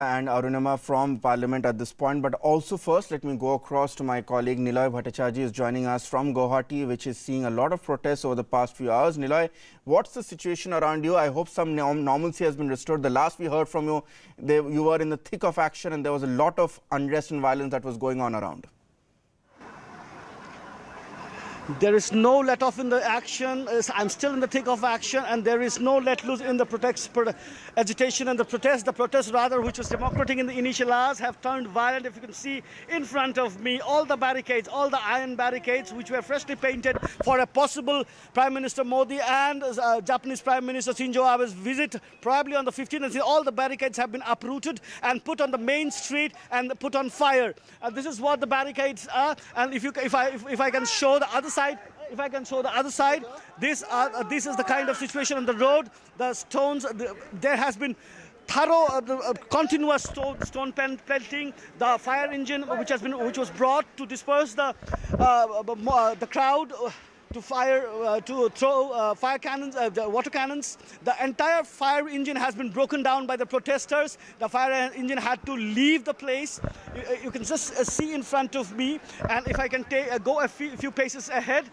And Arunima from Parliament at this point. But also first, let me go across to my colleague Niloy Bhattacharjee is joining us from Guwahati, which is seeing a lot of protests over the past few hours. Niloy, what's the situation around you? I hope some normalcy has been restored. The last we heard from you, you were in the thick of action and there was a lot of unrest and violence that was going on around. There is no let off in the action. I'm still in the thick of action, and there is no let loose in the agitation and the protest. The protest, rather, which was democratic in the initial hours, have turned violent. If you can see in front of me, all the barricades, all the iron barricades, which were freshly painted for a possible Prime Minister Modi and Japanese Prime Minister Shinzo Abe's visit, probably on the 15th. All the barricades have been uprooted and put on the main street and put on fire. This is what the barricades are. And if I can show the other side. If I can show the other side, this is the kind of situation on the road. The stones, there has been thorough, continuous stone pelting. The fire engine, which was brought to disperse the crowd, to throw fire cannons, water cannons. The entire fire engine has been broken down by the protesters. The fire engine had to leave the place. You can just see in front of me, and if I can go a few paces ahead,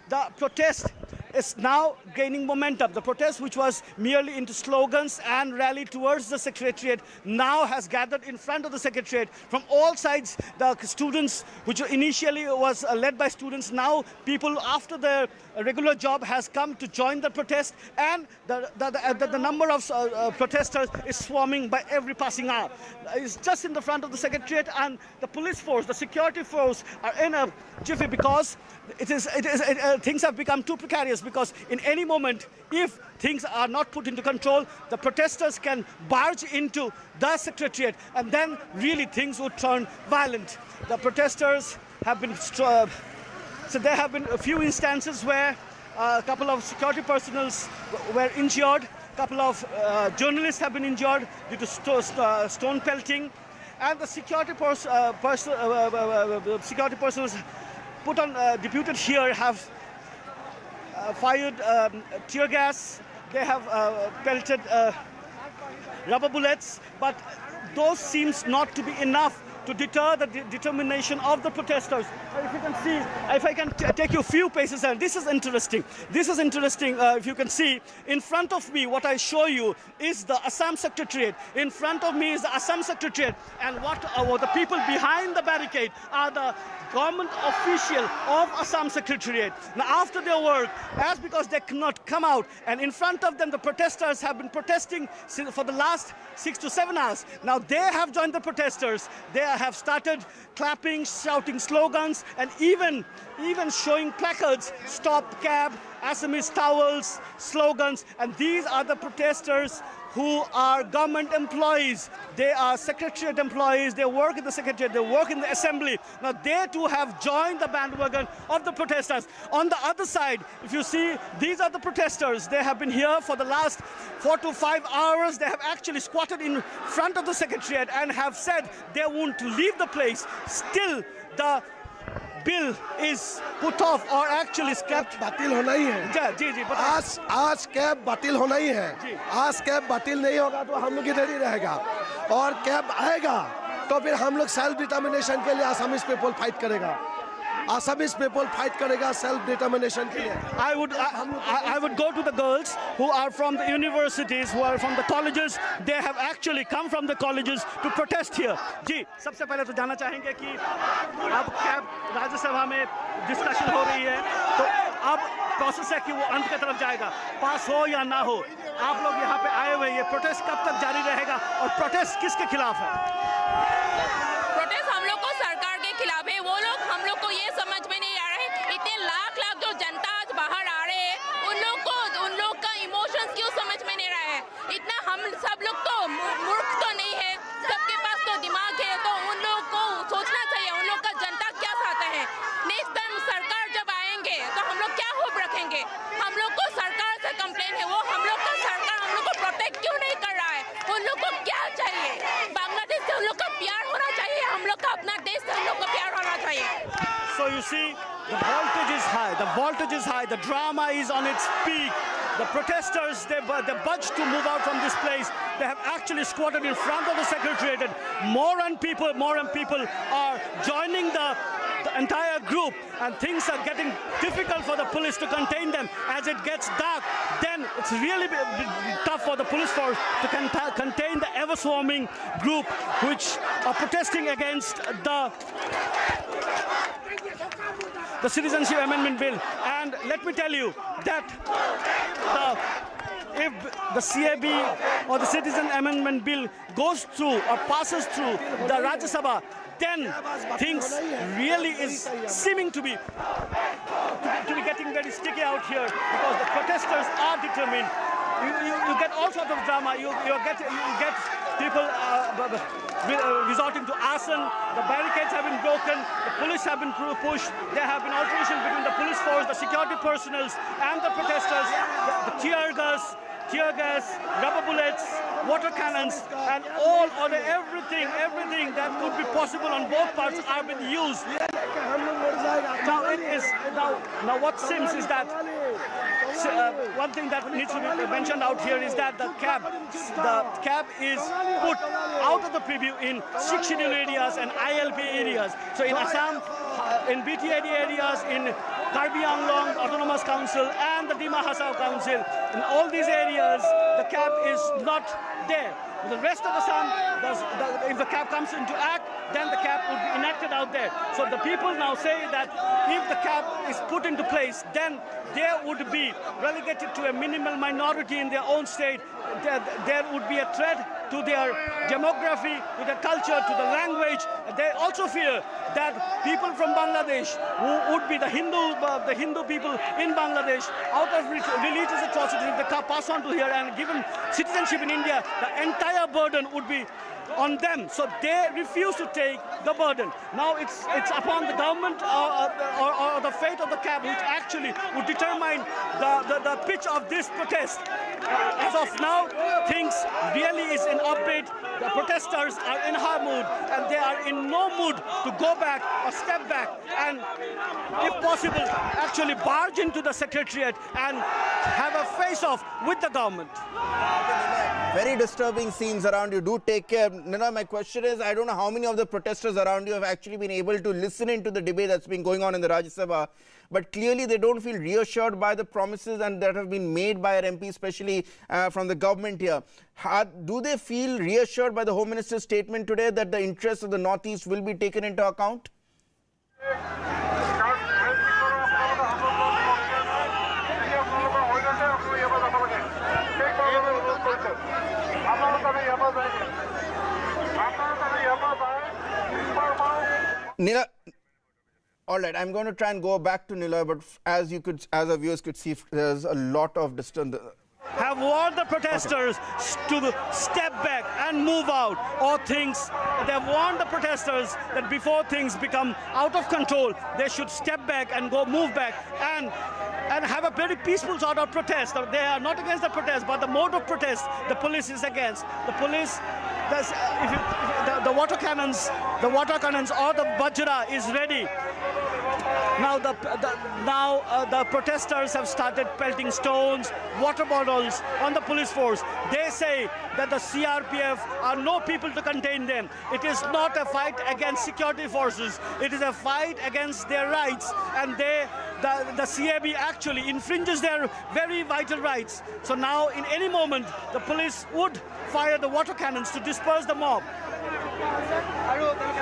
the protest is now gaining momentum. The protest, which was merely into slogans and rally towards the Secretariat, now has gathered in front of the Secretariat from all sides. The students, which initially was led by students, now people after their regular job has come to join the protest, and the number of protesters is swarming by every passing hour. It's just in the front of the Secretariat, and the police force, the security force are in a jiffy because things have become too precarious, because in any moment, if things are not put into control, the protesters can barge into the Secretariat, and then really things would turn violent. The protesters have been so there have been a few instances where a couple of security personnel were injured, a couple of journalists have been injured due to stone pelting, and the security personnel put on deputed here have fired tear gas. They have pelted rubber bullets, but those seems not to be enough to deter the determination of the protesters. If you can see, if I can take you a few paces, and this is interesting. This is interesting. If you can see, in front of me, what I show you is the Assam Secretariat. In front of me is the Assam Secretariat, and what the people behind the barricade are the government official of Assam Secretariat. Now, after their work, because they cannot come out, and in front of them, the protesters have been protesting for the last 6 to 7 hours. Now they have joined the protesters. They have started clapping, shouting slogans, and even showing placards, "Stop cab," Assamese towels, slogans. And these are the protesters who are government employees. They are Secretariat employees. They work in the Secretariat. They work in the Assembly. Now they too have joined the bandwagon of the protesters. On the other side, if you see, these are the protesters. They have been here for the last 4 to 5 hours. They have actually squatted in front of the Secretariat and have said they won't leave the place. Still, the bill is put off or actually scrapped. बातिल होना ही है जी आज cab बातिल होना ही है। आज cab बातिल नहीं होगा तो हम लोग इधर ही रहेगा, और कैब आएगा तो फिर हम लोग सेल्फ डिटर्मिनेशन के लिए आसामीज पीपल फाइट करेगा। Assamese people fight karega self-determination ke liye. I would go to the girls who are from the universities, who are from the colleges. They have actually come from the colleges to protest here. जी, सबसे पहले तो जानना चाहेंगे कि अब cab Rajya Sabha में discussion हो रही है, तो अब प्रोसेस है कि वो अंत की तरफ जाएगा, पास हो या ना हो। आप लोग यहाँ पे आए हुए, ये प्रोटेस्ट कब तक जारी रहेगा और प्रोटेस्ट किसके खिलाफ है? प्रोटेस्ट हम लोग को सरकार के खिलाफ है। वो लोग हम लोग को ये समझ में नहीं आ रहा है, इतने लाख जो जनता आज बाहर आ रहे हैं, उन लोग का इमोशंस क्यों समझ में नहीं रहा है। इतना हम सब लोग तो मूर्ख तो नहीं है, सबके पास तो दिमाग है, तो उन लोग को सोचना चाहिए उन लोग का जनता क्या चाहता है। नेक्स्ट टाइम सरकार जब आएंगे तो हम लोग क्या होप रखेंगे। हम लोग को सरकार से कंप्लेन है, वो हम लोग का सरकार हम लोग को प्रोटेक्ट क्यों नहीं कर रहा है। उन लोग को क्या चाहिए, बांग्लादेश से उन लोग का प्यार होना चाहिए, हम लोग का अपना देश से उन लोग का प्यार होना चाहिए। So you see, the voltage is high. The voltage is high. The drama is on its peak. the protesters, they budged to move out from this place. They have actually squatted in front of the secretariat. More and people are joining the entire group, and things are getting difficult for the police to contain them. As it gets dark, then it's really tough for the police force to contain the ever-swarming group which are protesting against the Citizenship Amendment Bill. And let me tell you that if the CAB or the Citizen Amendment Bill goes through or passes through the Rajya Sabha, then things really is seeming to be getting very sticky out here, because the protesters are determined. You get all sorts of drama. You get people resorting to arson. The barricades have been broken. The police have been pushed. There have been alterations between the police force, the security personnel, and the protesters. The tear gas, rubber bullets, water cannons, and everything that could be possible on both parts have been used. Now what seems is that one thing that needs to be mentioned out here is that the cab is put out of the preview in 6 scheduled areas and ILP areas. So in Assam, in BTAD areas, in Karbi Anglong Autonomous Council and the Dima Hasao Council, in all these areas, the cab is not there. The rest of Assam, if the cab comes into act, then the cab would be enacted out there. So the people now say that if the cab is put into place, then there would be relegated to a minimal minority in their own state. There would be a threat to their demography, to their culture, to the language. They also fear that people from Bangladesh, who would be the Hindu people in Bangladesh, out of religious atrocities, if they pass on to here and given citizenship in India, the entire burden would be on them. So they refuse to take the burden. Now it's upon the government or the fate of the cab, which actually would determine the pitch of this protest. As of now, things really is in update. The protesters are in high mood, and they are in no mood to go back or step back and, if possible, actually barge into the secretariat and have a face-off with the government. Very disturbing scenes around you. Do take care. Nina, my question is, I don't know how many of the protesters around you have actually been able to listen into the debate that's been going on in the Rajya Sabha, but clearly they don't feel reassured by the promises and that have been made by our MP, especially from the government here. Do they feel reassured by the Home Minister's statement today that the interests of the Northeast will be taken into account? Nila, all right, I'm going to try and go back to Nila, but as our viewers could see, there's a lot of distance. Have warned the protesters to step back and move out, or they have warned the protesters that before things become out of control, they should step back and move back and have a very peaceful sort of protest. They are not against the protest, but the mode of protest the police is against. The police, the water cannons or the bajra is ready. Now the protesters have started pelting stones, water bottles on the police force. They say that the CRPF are no people to contain them. It is not a fight against security forces. It is a fight against their rights, and the CAB actually infringes their very vital rights. So now, in any moment, the police would fire the water cannons to disperse the mob.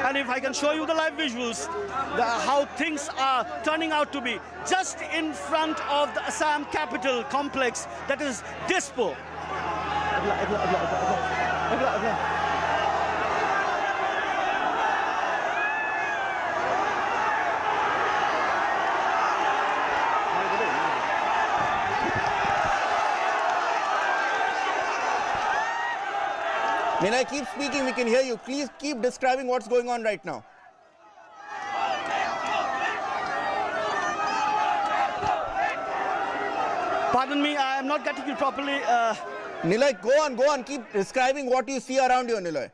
And if I can show you the live visuals, how things are turning out to be, just in front of the Assam capital complex, that is Dispo. Nina, keep speaking, we can hear you. Please keep describing what's going on right now. Pardon me, I am not getting you properly. Niloy, go on. Keep describing what you see around you, Niloy.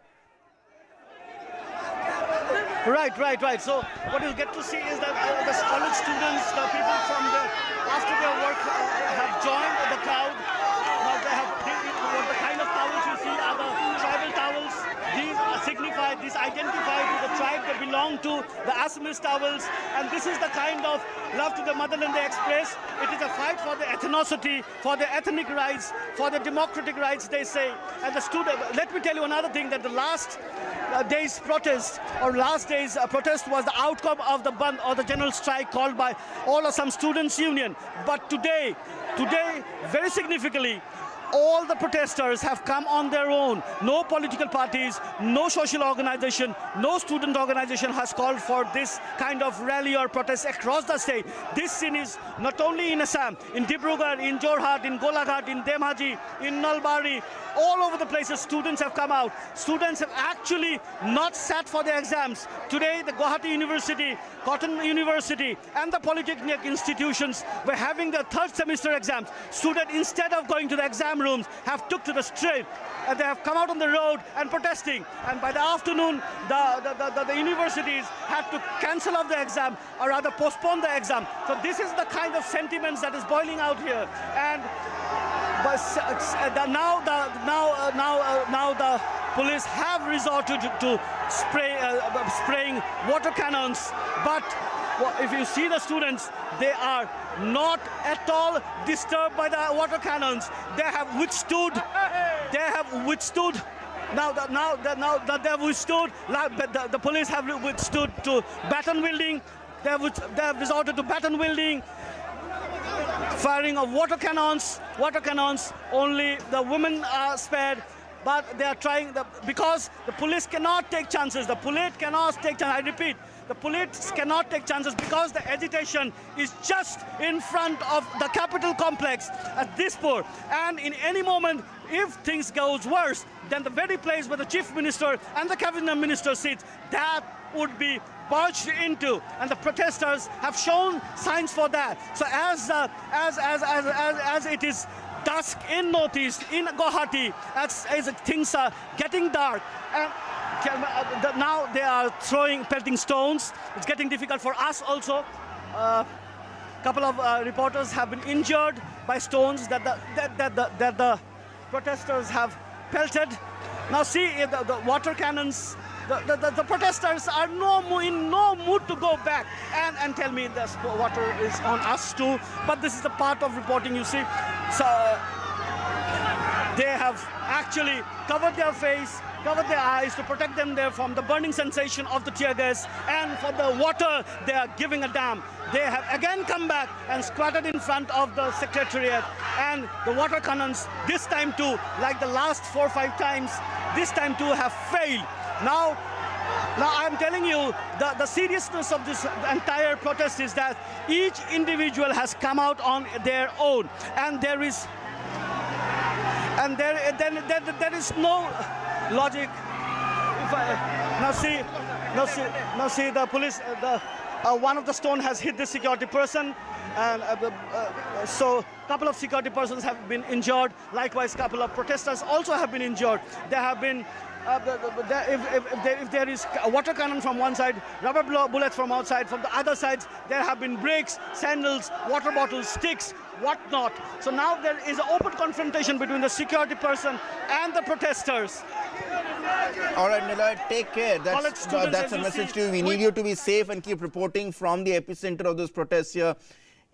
Right. So what you'll get to see is that the college students, the people from after their work have joined the crowd. Now what the kind of towels you see are the tribal towels. These identify with the tribe they belong to, the Assamese towels, and this is the kind of love to the motherland they express. It is a fight for the ethnicity, for the ethnic rights, for the democratic rights, they say. And the student, let me tell you another thing, that the last day's protest protest was the outcome of the Bandh or the general strike called by all Assam Students Union. But today, very significantly, all the protesters have come on their own. No political parties, no social organization, no student organization has called for this kind of rally or protest across the state. This scene is not only in Assam, in Dibrugarh, in Jorhat, in Golaghat, in Dhemaji, in Nalbari, all over the places students have come out. Students have actually not sat for their exams. Today the Guwahati University, Cotton University and the polytechnic institutions were having their third semester exams. Students, instead of going to the exam rooms, have took to the street and they have come out on the road and protesting. And by the afternoon, the universities had to cancel off the exam, or rather postpone the exam. So this is the kind of sentiments that is boiling out here. And but now the police have resorted to spraying water cannons. But if you see the students, they are not at all disturbed by the water cannons. They have withstood. Now they have withstood. The police have withstood to baton wielding. They have resorted to baton wielding, firing of water cannons. Only the women are spared. But they are trying, because the police cannot take chances. I repeat, the police cannot take chances because the agitation is just in front of the capital complex at Dispur. And in any moment, if things goes worse, then the very place where the chief minister and the cabinet minister sits, that would be barged into, and the protesters have shown signs for that. So as it is dusk in northeast, in Guwahati, as things are getting dark, and now they are pelting stones. It's getting difficult for us also. Couple of reporters have been injured by stones that the protesters have pelted. Now see the water cannons. The protesters are in no mood to go back and tell me this water is on us too. But this is the part of reporting, you see. So they have actually covered their face, covered their eyes to protect them there from the burning sensation of the tear gas, and for the water they are giving a damn. They have again come back and squatted in front of the secretariat, and the water cannons this time too, like the last 4 or 5 times, this time too have failed. Now I'm telling you, the seriousness of this entire protest is that each individual has come out on their own, and there is no logic. Now see the police. One of the stone has hit the security person, and so a couple of security persons have been injured. Likewise, a couple of protesters also have been injured. There have been. If there is a water cannon from one side, rubber bullets from outside, from the other sides, there have been bricks, sandals, water bottles, sticks, whatnot. So now there is an open confrontation between the security person and the protesters. All right, Niloy, take care. That's a message to you. We need you to be safe and keep reporting from the epicenter of those protests here.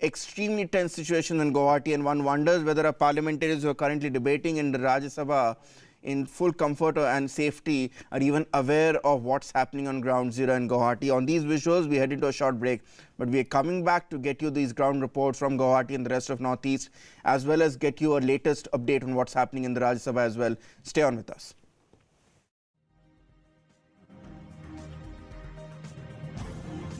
Extremely tense situation in Guwahati, and one wonders whether our parliamentarians who are currently debating in the Rajya Sabha in full comfort and safety are even aware of what's happening on ground zero in Guwahati. On these visuals, we head into a short break, but we are coming back to get you these ground reports from Guwahati and the rest of Northeast, as well as get you a latest update on what's happening in the Rajya Sabha as well. Stay on with us.